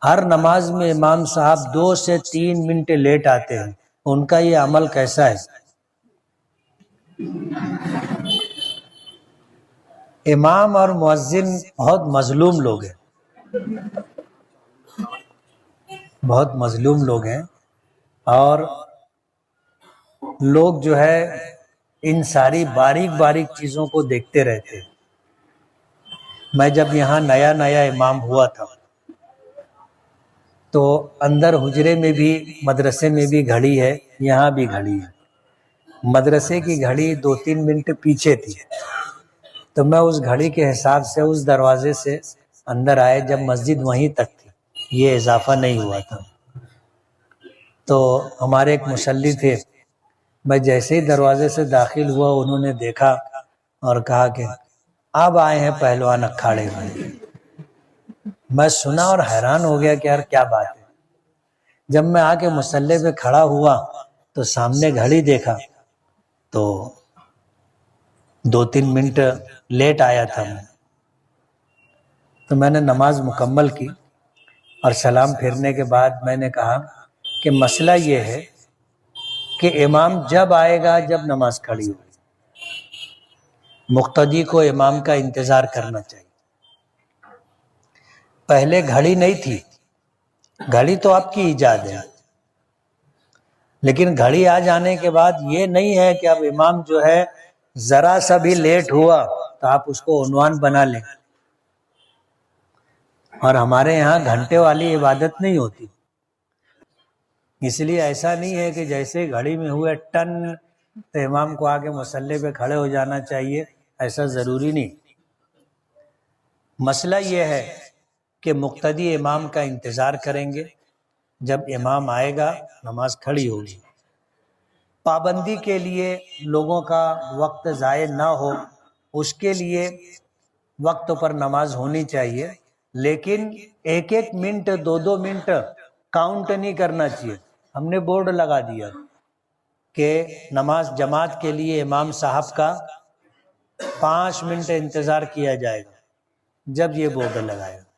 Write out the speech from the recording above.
ہر نماز میں امام صاحب 2 سے 3 منٹ لیٹ آتے ہیں، ان کا یہ عمل کیسا ہے؟ امام اور مؤذن بہت مظلوم لوگ ہیں، بہت مظلوم لوگ ہیں، اور لوگ جو ہے ان ساری باریک باریک چیزوں کو دیکھتے رہتے ہیں۔ میں جب یہاں نیا نیا امام ہوا تھا تو اندر حجرے میں بھی مدرسے میں بھی گھڑی ہے، یہاں بھی گھڑی ہے۔ مدرسے کی گھڑی 2-3 منٹ پیچھے تھی، تو میں اس گھڑی کے حساب سے اس دروازے سے اندر آئے جب مسجد وہیں تک تھی، یہ اضافہ نہیں ہوا تھا۔ تو ہمارے ایک مصلی تھے، میں جیسے ہی دروازے سے داخل ہوا انہوں نے دیکھا اور کہا کہ اب آئے ہیں پہلوان اکھاڑے میں۔ میں سنا اور حیران ہو گیا کہ یار کیا بات ہے۔ جب میں آ کے مصلی پہ کھڑا ہوا تو سامنے گھڑی دیکھا تو 2-3 منٹ لیٹ آیا تھا میں، تو میں نے نماز مکمل کی اور سلام پھیرنے کے بعد میں نے کہا کہ مسئلہ یہ ہے کہ امام جب آئے گا جب نماز کھڑی ہوگی، مقتدی کو امام کا انتظار کرنا چاہیے۔ پہلے گھڑی نہیں تھی، گھڑی تو آپ کی ایجاد ہے، لیکن گھڑی آ جانے کے بعد یہ نہیں ہے کہ اب امام جو ہے ذرا سا بھی لیٹ ہوا تو آپ اس کو عنوان بنا لیں۔ اور ہمارے یہاں گھنٹے والی عبادت نہیں ہوتی، اس لیے ایسا نہیں ہے کہ جیسے گھڑی میں ہوئے ٹن تو امام کو آگے مصلی پہ کھڑے ہو جانا چاہیے، ایسا ضروری نہیں۔ مسئلہ یہ ہے کہ مقتدی امام کا انتظار کریں گے، جب امام آئے گا نماز کھڑی ہوگی۔ پابندی کے لیے لوگوں کا وقت ضائع نہ ہو، اس کے لیے وقت پر نماز ہونی چاہیے، لیکن 1-1 منٹ 2-2 منٹ کاؤنٹ نہیں کرنا چاہیے۔ ہم نے بورڈ لگا دیا کہ نماز جماعت کے لیے امام صاحب کا 5 منٹ انتظار کیا جائے گا، جب یہ بورڈ لگائے گا۔